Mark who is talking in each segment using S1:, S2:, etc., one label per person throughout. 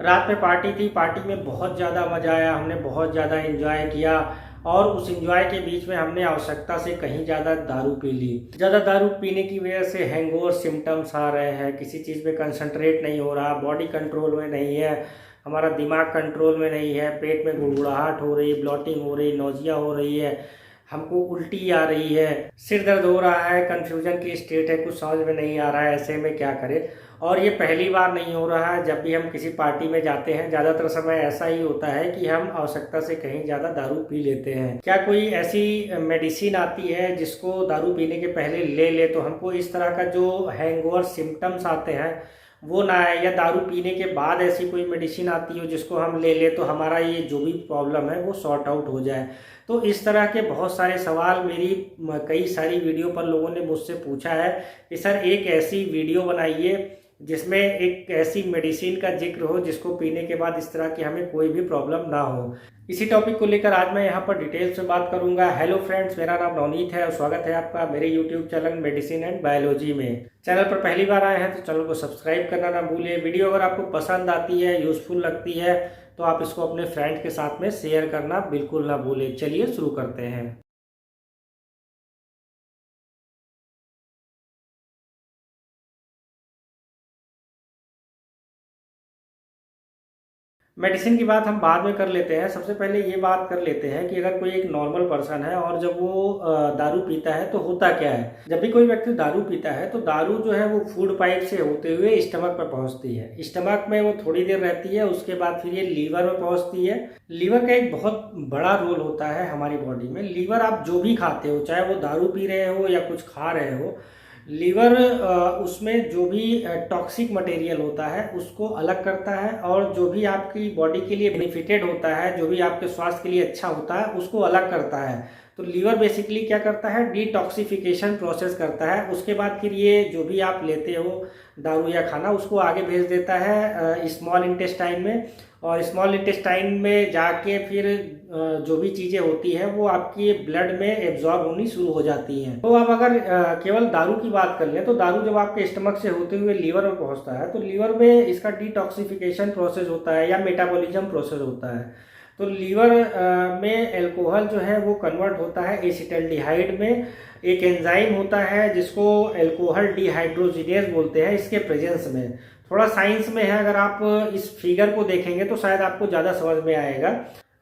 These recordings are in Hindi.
S1: रात में पार्टी थी। पार्टी में बहुत ज़्यादा मज़ा आया, हमने बहुत ज़्यादा एंजॉय किया और उस एंजॉय के बीच में हमने आवश्यकता से कहीं ज़्यादा दारू पी ली। ज़्यादा दारू पीने की वजह से हैंगओवर सिम्टम्स आ रहे हैं, किसी चीज़ पे कंसंट्रेट नहीं हो रहा, बॉडी कंट्रोल में नहीं है, हमारा दिमाग कंट्रोल में नहीं है, पेट में गुड़गुड़ाहट हो रही, ब्लॉटिंग हो रही, नौजिया हो रही है, हमको उल्टी आ रही है, सिर दर्द हो रहा है, कन्फ्यूजन की स्टेट है, कुछ समझ में नहीं आ रहा है, ऐसे में क्या करें। और ये पहली बार नहीं हो रहा है। जब भी हम किसी पार्टी में जाते हैं ज़्यादातर समय ऐसा ही होता है कि हम आवश्यकता से कहीं ज़्यादा दारू पी लेते हैं। क्या कोई ऐसी मेडिसिन आती है जिसको दारू पीने के पहले ले ले तो हमको इस तरह का जो हैंगओवर सिम्टम्स आते हैं वो ना आए, या दारू पीने के बाद ऐसी कोई मेडिसिन आती हो जिसको हम ले ले तो हमारा ये जो भी प्रॉब्लम है वो सॉर्ट आउट हो जाए। तो इस तरह के बहुत सारे सवाल मेरी कई सारी वीडियो पर लोगों ने मुझसे पूछा है कि सर एक ऐसी वीडियो बनाइए जिसमें एक ऐसी मेडिसिन का जिक्र हो जिसको पीने के बाद इस तरह की हमें कोई भी प्रॉब्लम ना हो। इसी टॉपिक को लेकर आज मैं यहाँ पर डिटेल से बात करूंगा। हेलो फ्रेंड्स, मेरा नाम नवनीत है और स्वागत है आपका मेरे YouTube channel medicine and biology में। चैनल पर पहली बार आए हैं तो चैनल को सब्सक्राइब करना ना भूलिए। वीडियो अगर आपको पसंद आती है, यूजफुल लगती है तो आप इसको अपने फ्रेंड के साथ में शेयर करना बिल्कुल ना भूलें। चलिए शुरू करते हैं। मेडिसिन की बात हम बाद में कर लेते हैं। सबसे पहले ये बात कर लेते हैं कि अगर कोई एक नॉर्मल पर्सन है और जब वो दारू पीता है तो होता क्या है। जब भी कोई व्यक्ति दारू पीता है तो दारू जो है वो फूड पाइप से होते हुए स्टमक पर पहुंचती है। स्टमक में वो थोड़ी देर रहती है, उसके बाद फिर ये लीवर में पहुंचती है। लीवर का एक बहुत बड़ा रोल होता है हमारी बॉडी में। लीवर आप जो भी खाते हो, चाहे वो दारू पी रहे हो या कुछ खा रहे हो, लीवर उसमें जो भी टॉक्सिक मटेरियल होता है उसको अलग करता है और जो भी आपकी बॉडी के लिए बेनिफिटेड होता है, जो भी आपके स्वास्थ्य के लिए अच्छा होता है, उसको अलग करता है। तो लीवर बेसिकली क्या करता है, डिटॉक्सिफिकेशन प्रोसेस करता है। उसके बाद फिर ये जो भी आप लेते हो दारू या खाना, उसको आगे भेज देता है स्मॉल इंटेस्टाइन में, और स्मॉल इंटेस्टाइन में जाके फिर जो भी चीज़ें होती हैं वो आपकी ब्लड में एब्जॉर्ब होनी शुरू हो जाती हैं। तो अब अगर केवल दारू की बात कर लें तो दारू जब आपके स्टमक से होते हुए लीवर में पहुंचता है तो लीवर में इसका डिटॉक्सिफिकेशन प्रोसेस होता है या मेटाबॉलिज्म प्रोसेस होता है। तो लीवर में एल्कोहल जो है वो कन्वर्ट होता है एसिटल्डिहाइड में। एक एंजाइम होता है जिसको एल्कोहल डिहाइड्रोजिनेज बोलते हैं, इसके प्रेजेंस में। थोड़ा साइंस में है, अगर आप इस फिगर को देखेंगे तो शायद आपको ज़्यादा समझ में आएगा।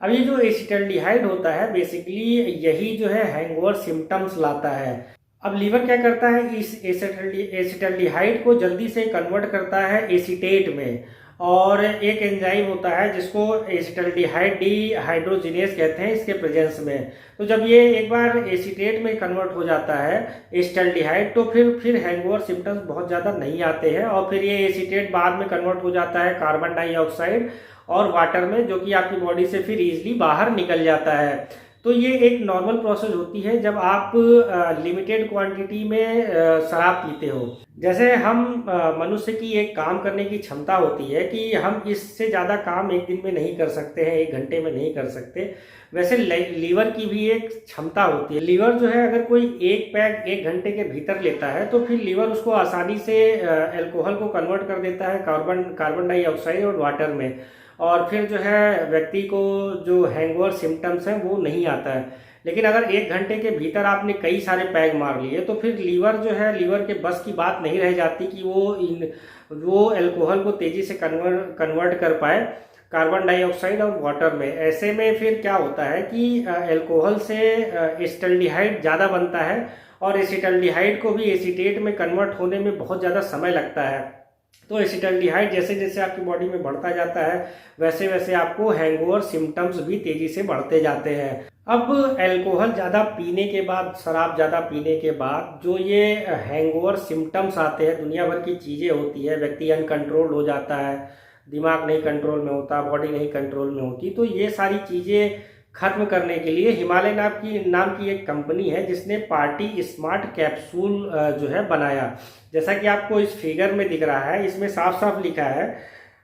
S1: अब ये जो एसिटल्डिहाइड होता है बेसिकली यही जो है हैंगओवर सिम्टम्स लाता है। अब लीवर क्या करता है, इस एसिटल्डिहाइड को जल्दी से कन्वर्ट करता है एसीटेट में, और एक एंजाइम होता है जिसको एसिटल्डिहाइड डिहाइड्रोजिनेज कहते हैं, इसके प्रेजेंस में। तो जब ये एक बार एसीटेट में कन्वर्ट हो जाता है एसिटल्डिहाइड तो फिर हैंगओवर सिम्टम्स बहुत ज़्यादा नहीं आते हैं, और फिर ये एसीटेट बाद में कन्वर्ट हो जाता है कार्बन डाइऑक्साइड और वाटर में, जो कि आपकी बॉडी से फिर इजीली बाहर निकल जाता है। तो ये एक नॉर्मल प्रोसेस होती है जब आप लिमिटेड क्वांटिटी में शराब पीते हो। जैसे हम मनुष्य की एक काम करने की क्षमता होती है कि हम इससे ज़्यादा काम एक दिन में नहीं कर सकते हैं, एक घंटे में नहीं कर सकते, वैसे लीवर की भी एक क्षमता होती है। लीवर जो है अगर कोई एक पैक एक घंटे के भीतर लेता है तो फिर लीवर उसको आसानी से एल्कोहल को कन्वर्ट कर देता है कार्बन डाइऑक्साइड और वाटर में, और फिर जो है व्यक्ति को जो हैंगओवर सिम्टम्स हैं वो नहीं आता है। लेकिन अगर एक घंटे के भीतर आपने कई सारे पैग मार लिए तो फिर लीवर जो है, लीवर के बस की बात नहीं रह जाती कि वो एल्कोहल को तेजी से कन्वर्ट कर पाए कार्बन डाइऑक्साइड और वाटर में। ऐसे में फिर क्या होता है कि एल्कोहल से एसिटल्डिहाइड ज़्यादा बनता है, और एसिटल्डिहाइड को भी एसीटेट में कन्वर्ट होने में बहुत ज़्यादा समय लगता है। तो एसिटल्डिहाइड जैसे जैसे आपकी बॉडी में बढ़ता जाता है वैसे वैसे आपको हैंगओवर सिम्टम्स भी तेजी से बढ़ते जाते हैं। अब एल्कोहल ज़्यादा पीने के बाद, शराब ज़्यादा पीने के बाद जो ये हैंगओवर सिम्टम्स आते हैं, दुनिया भर की चीज़ें होती है, व्यक्ति अनकंट्रोल्ड हो जाता है, दिमाग नहीं कंट्रोल में होता, बॉडी नहीं कंट्रोल में होती। तो ये सारी चीज़ें खत्म करने के लिए हिमालय नाम की एक कंपनी है जिसने पार्टी स्मार्ट कैप्सूल जो है बनाया। जैसा कि आपको इस फिगर में दिख रहा है, इसमें साफ साफ लिखा है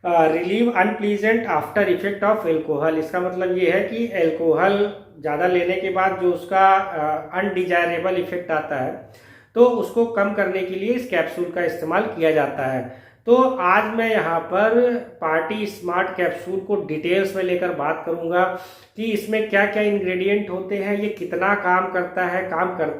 S1: relieve unpleasant after effect of alcohol. इसका मतलब ये है कि एल्कोहल ज़्यादा लेने के बाद जो उसका अनडिजायरेबल इफेक्ट आता है तो उसको कम करने के लिए इस कैप्सूल का इस्तेमाल किया जाता है। तो आज मैं यहाँ पर पार्टी स्मार्ट कैप्सूल को डिटेल्स में लेकर बात करूँगा कि इसमें क्या क्या इंग्रेडिएंट होते हैं, ये कितना काम करता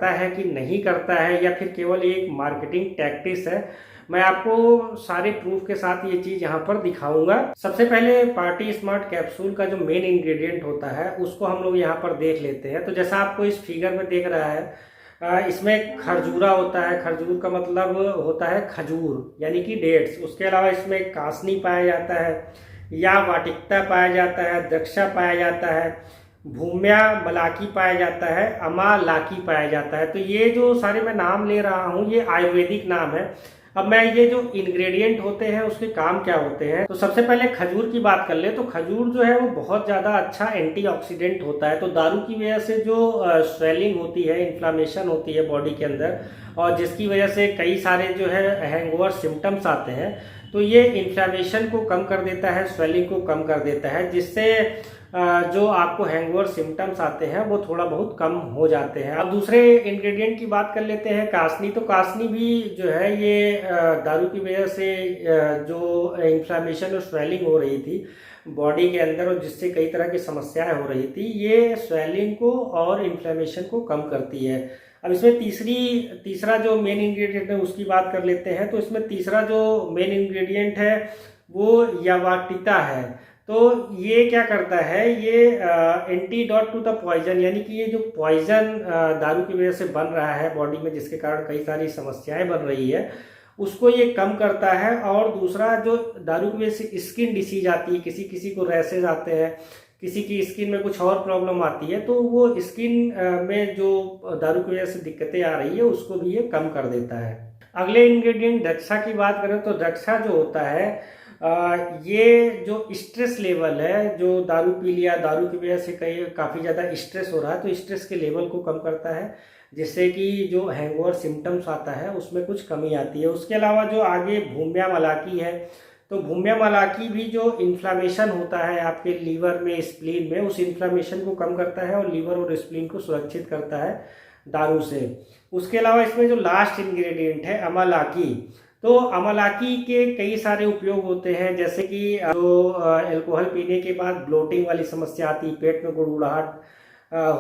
S1: है कि नहीं करता है, या फिर केवल एक मार्केटिंग टैक्टिक्स है। मैं आपको सारे प्रूफ के साथ ये चीज़ यहाँ पर दिखाऊंगा। सबसे पहले पार्टी स्मार्ट कैप्सूल का जो मेन इंग्रेडिएंट होता है उसको हम लोग यहाँ पर देख लेते हैं। तो जैसा आपको इस फिगर में देख रहा है, इसमें खरजूरा होता है। खरजूर का मतलब होता है खजूर यानी कि डेट्स। उसके अलावा इसमें कासनी पाया जाता है, या वाटिकता पाया जाता है, द्रक्षा पाया जाता है, भूम्या मलाकी पाया जाता है, अमालाकी पाया जाता है। तो ये जो सारे मैं नाम ले रहा हूँ ये आयुर्वेदिक नाम है। अब मैं ये जो इंग्रेडिएंट होते हैं उसके काम क्या होते हैं, तो सबसे पहले खजूर की बात कर ले तो खजूर जो है वो बहुत ज़्यादा अच्छा एंटीऑक्सीडेंट होता है। तो दारू की वजह से जो स्वेलिंग होती है, इन्फ्लामेशन होती है बॉडी के अंदर, और जिसकी वजह से कई सारे जो है हैंगओवर सिम्टम्स आते हैं, तो ये इन्फ्लामेशन को कम कर देता है, स्वेलिंग को कम कर देता है, जिससे जो आपको हैंगओवर सिम्टम्स आते हैं वो थोड़ा बहुत कम हो जाते हैं। अब दूसरे इंग्रेडिएंट की बात कर लेते हैं, कासनी। तो कासनी भी जो है ये दारू की वजह से जो इन्फ्लामेशन और स्वेलिंग हो रही थी बॉडी के अंदर, और जिससे कई तरह की समस्याएं हो रही थी, ये स्वेलिंग को और इन्फ्लेमेशन को कम करती है। अब इसमें तीसरा जो मेन इंग्रेडिएंट है उसकी बात कर लेते हैं। तो इसमें तीसरा जो मेन इंग्रेडिएंट है वो यवाटिता है। तो ये क्या करता है, ये एंटीडोट टू द पॉइजन, यानी कि ये जो पॉइजन दारू की वजह से बन रहा है बॉडी में, जिसके कारण कई सारी समस्याएं बन रही है, उसको ये कम करता है। और दूसरा, जो दारू की वजह से स्किन डिसीज आती है, किसी किसी को रैसेज आते हैं, किसी की स्किन में कुछ और प्रॉब्लम आती है, तो वो स्किन में जो दारू की वजह से दिक्कतें आ रही है उसको भी ये कम कर देता है। अगले इंग्रेडिएंट द्रक्षा की बात करें तो द्रक्षा जो होता है, ये जो स्ट्रेस लेवल है, जो दारू पी लिया, दारू की वजह से काफ़ी ज़्यादा स्ट्रेस हो रहा है, तो स्ट्रेस के लेवल को कम करता है, जिससे कि जो हैंगओवर सिम्टम्स आता है उसमें कुछ कमी आती है। उसके अलावा जो आगे भूम्या मलाकी है, तो भूम्या मलाकी भी जो इन्फ्लामेशन होता है आपके लीवर में, स्प्लीन में, उस इन्फ्लामेशन को कम करता है और लीवर और स्प्लीन को सुरक्षित करता है दारू से। उसके अलावा इसमें जो लास्ट इंग्रेडिएंट है अमालाकी, तो अमालाकी के कई सारे उपयोग होते हैं, जैसे कि जो अल्कोहल पीने के बाद ब्लोटिंग वाली समस्या आती है, पेट में गुड़गुड़ाहट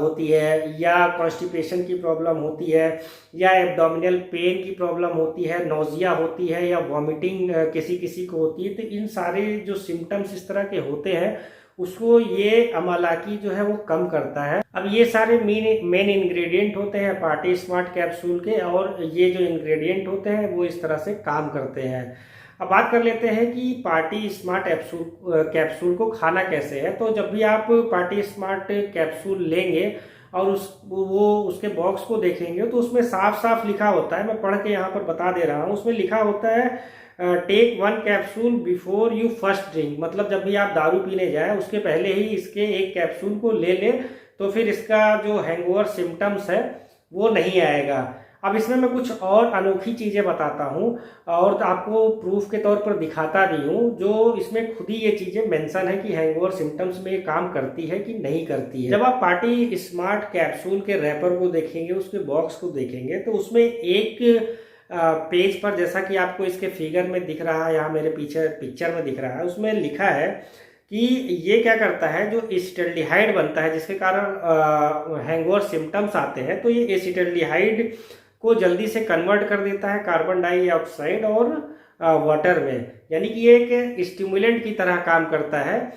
S1: होती है, या कॉन्स्टिपेशन की प्रॉब्लम होती है, या एब्डोमिनल पेन की प्रॉब्लम होती है, नोजिया होती है, या वॉमिटिंग किसी किसी को होती है, तो इन सारे जो सिम्टम्स इस तरह के होते हैं उसको ये अमालाकी जो है वो कम करता है। अब ये सारे मेन इंग्रेडिएंट होते हैं पार्टी स्मार्ट कैप्सूल के, और ये जो इंग्रेडिएंट होते हैं वो इस तरह से काम करते हैं। अब बात कर लेते हैं कि पार्टी स्मार्ट कैप्सूल को खाना कैसे है। तो जब भी आप पार्टी स्मार्ट कैप्सूल लेंगे और उसके बॉक्स को देखेंगे तो उसमें साफ साफ लिखा होता है, मैं पढ़ के यहाँ पर बता दे रहा हूँ। उसमें लिखा होता है take 1 capsule before you first drink, मतलब जब भी आप दारू पीने जाएं उसके पहले ही इसके एक कैप्सूल को ले लें, तो फिर इसका जो हैंगओवर सिम्टम्स है वो नहीं आएगा। अब इसमें मैं कुछ और अनोखी चीज़ें बताता हूँ और आपको प्रूफ के तौर पर दिखाता भी हूँ, जो इसमें खुद ही ये चीज़ें मेंशन है कि हैंगओवर सिम्टम्स में ये काम करती है कि नहीं करती है। जब आप पार्टी स्मार्ट कैप्सूल के रैपर को देखेंगे, उसके बॉक्स को देखेंगे, तो उसमें एक पेज पर, जैसा कि आपको इसके फिगर में दिख रहा है, यहाँ मेरे पीछे पिक्चर में दिख रहा है, उसमें लिखा है कि ये क्या करता है, जो एसिटाल्डिहाइड बनता है जिसके कारण हैंगओवर सिम्टम्स आते हैं, तो ये एसिटाल्डिहाइड को जल्दी से कन्वर्ट कर देता है कार्बन डाइऑक्साइड और वाटर में, यानी कि ये एक स्टिमुलेंट की तरह काम करता है,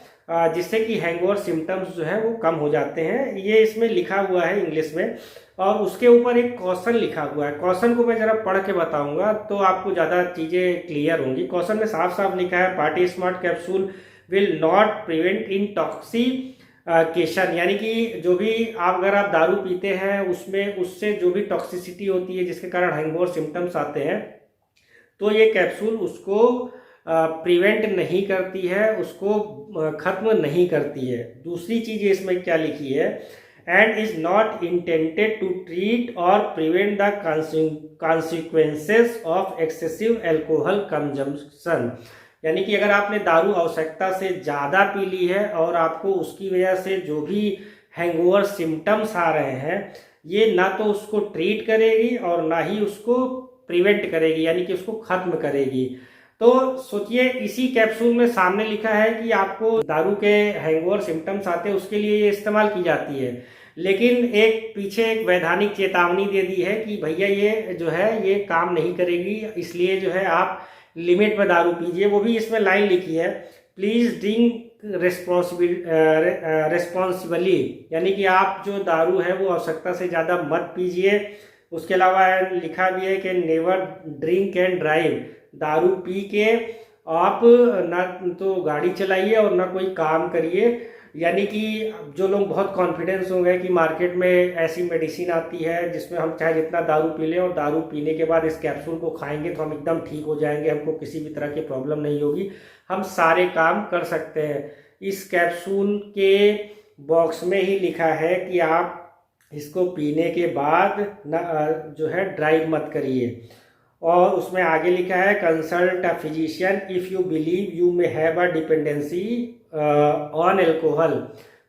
S1: जिससे कि हैंगओवर सिम्टम्स जो है वो कम हो जाते हैं। ये इसमें लिखा हुआ है इंग्लिश में, और उसके ऊपर एक क्वेश्चन लिखा हुआ है। क्वेश्चन को मैं जरा पढ़ के बताऊंगा तो आपको ज़्यादा चीज़ें क्लियर होंगी। क्वेश्चन में साफ साफ लिखा है, party smart capsule will not prevent intoxication, यानी कि जो भी अगर आप दारू पीते हैं उसमें उससे जो भी टॉक्सिसिटी होती है जिसके कारण हैंगओवर सिम्टम्स आते हैं, तो ये कैप्सूल उसको प्रिवेंट नहीं करती है, उसको खत्म नहीं करती है। दूसरी चीज़ इसमें क्या लिखी है, and is not intended to treat or prevent the consequences of excessive alcohol consumption, यानी कि अगर आपने दारू आवश्यकता से ज़्यादा पी ली है और आपको उसकी वजह से जो भी हैंगओवर सिम्टम्स आ रहे हैं, ये ना तो उसको ट्रीट करेगी और ना ही उसको प्रिवेंट करेगी, यानी कि उसको खत्म करेगी। तो सोचिए इसी कैप्सूल में सामने लिखा है कि आपको दारू के हैंगओवर सिम्टम्स आते हैं उसके लिए ये इस्तेमाल की जाती है, लेकिन पीछे एक वैधानिक चेतावनी दे दी है कि भैया ये जो है ये काम नहीं करेगी, इसलिए जो है आप लिमिट में दारू पीजिए। वो भी इसमें लाइन लिखी है, प्लीज ड्रिंक रेस्पॉन्सिबली, यानी कि आप जो दारू है वो आवश्यकता से ज़्यादा मत पीजिए। उसके अलावा लिखा भी है कि नेवर ड्रिंक एंड ड्राइव, दारू पी के आप ना तो गाड़ी चलाइए और ना कोई काम करिए। यानी कि जो लोग बहुत कॉन्फिडेंस हो गए कि मार्केट में ऐसी मेडिसिन आती है जिसमें हम चाहे जितना दारू पी लें और दारू पीने के बाद इस कैप्सूल को खाएंगे तो हम एकदम ठीक हो जाएंगे, हमको किसी भी तरह की प्रॉब्लम नहीं होगी, हम सारे काम कर सकते हैं। इस कैप्सूल के बॉक्स में ही लिखा है कि आप इसको पीने के बाद ना जो है ड्राइव मत करिए, और उसमें आगे लिखा है consult a physician if you believe you may have a dependency on alcohol.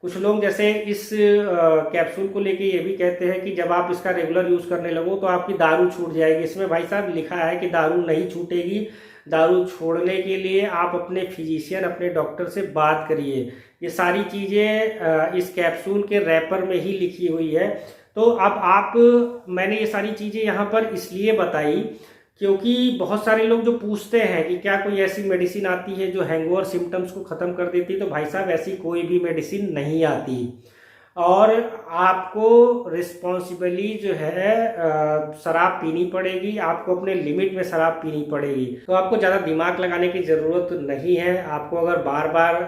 S1: कुछ लोग जैसे इस कैप्सूल को लेके ये भी कहते हैं कि जब आप इसका रेगुलर यूज़ करने लगो तो आपकी दारू छूट जाएगी। इसमें भाई साहब लिखा है कि दारू नहीं छूटेगी। दारू छोड़ने के लिए आप अपने फिजिशियन, अपने डॉक्टर से बात करिए। ये सारी चीज़ें इस कैप्सूल के रैपर में ही लिखी हुई है। तो अब मैंने ये सारी चीज़ें यहाँ पर इसलिए बताई क्योंकि बहुत सारे लोग जो पूछते हैं कि क्या कोई ऐसी मेडिसिन आती है जो हैंगओवर सिम्टम्स को ख़त्म कर देती है, तो भाई साहब ऐसी कोई भी मेडिसिन नहीं आती, और आपको रिस्पॉन्सिबली जो है शराब पीनी पड़ेगी, आपको अपने लिमिट में शराब पीनी पड़ेगी। तो आपको ज़्यादा दिमाग लगाने की ज़रूरत नहीं है। आपको अगर बार बार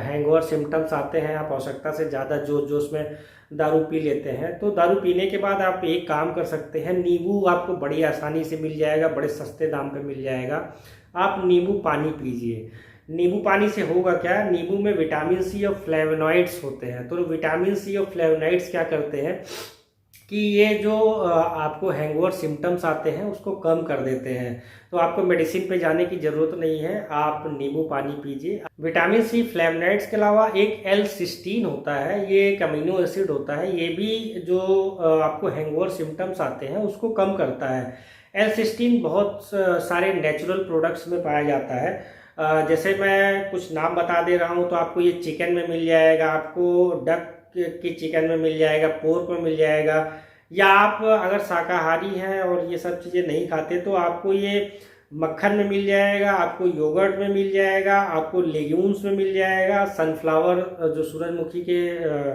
S1: हैंगओवर सिम्टम्स आते हैं, आप आवश्यकता से ज़्यादा जोश में दारू पी लेते हैं, तो दारू पीने के बाद आप एक काम कर सकते हैं, नींबू आपको बड़ी आसानी से मिल जाएगा, बड़े सस्ते दाम पे मिल जाएगा। आप नींबू पानी पीजिए। नींबू पानी से होगा क्या, नींबू में विटामिन सी और फ्लेवोनॉइड्स होते हैं। तो विटामिन सी और फ्लेवोनॉइड्स क्या करते हैं कि ये जो आपको हैंगओवर सिम्टम्स आते हैं उसको कम कर देते हैं। तो आपको मेडिसिन पे जाने की ज़रूरत नहीं है, आप नींबू पानी पीजिए। विटामिन सी, फ्लेवोनॉइड्स के अलावा एक L-सिस्टीन होता है, ये एक अमीनो एसिड होता है, ये भी जो आपको हैंगओवर सिम्टम्स आते हैं उसको कम करता है। L-सिस्टीन बहुत सारे नेचुरल प्रोडक्ट्स में पाया जाता है। जैसे मैं कुछ नाम बता दे रहा हूँ, तो आपको ये चिकन में मिल जाएगा, आपको डक की चिकन में मिल जाएगा, पोर्क में मिल जाएगा, या आप अगर शाकाहारी हैं और ये सब चीज़ें नहीं खाते तो आपको ये मक्खन में मिल जाएगा, आपको योगर्ट में मिल जाएगा, आपको लेग्यूम्स में मिल जाएगा, सनफ्लावर जो सूरजमुखी के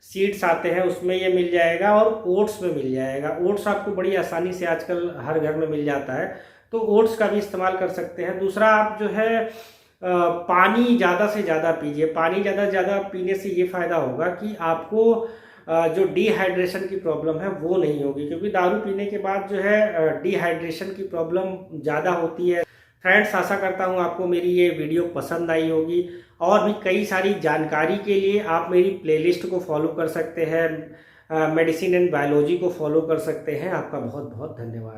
S1: सीड्स आते हैं उसमें ये मिल जाएगा, और ओट्स में मिल जाएगा। ओट्स आपको बड़ी आसानी से आजकल हर घर में मिल जाता है, तो ओट्स का भी इस्तेमाल कर सकते हैं। दूसरा, आप जो है पानी ज़्यादा से ज़्यादा पीजिए। पानी ज़्यादा से ज़्यादा पीने से ये फ़ायदा होगा कि आपको जो डिहाइड्रेशन की प्रॉब्लम है वो नहीं होगी, क्योंकि दारू पीने के बाद जो है डिहाइड्रेशन की प्रॉब्लम ज़्यादा होती है। फ्रेंड्स, आशा करता हूँ आपको मेरी ये वीडियो पसंद आई होगी, और भी कई सारी जानकारी के लिए आप मेरी प्लेलिस्ट को फॉलो कर सकते हैं, मेडिसिन एंड बायोलॉजी को फॉलो कर सकते हैं। आपका बहुत बहुत धन्यवाद।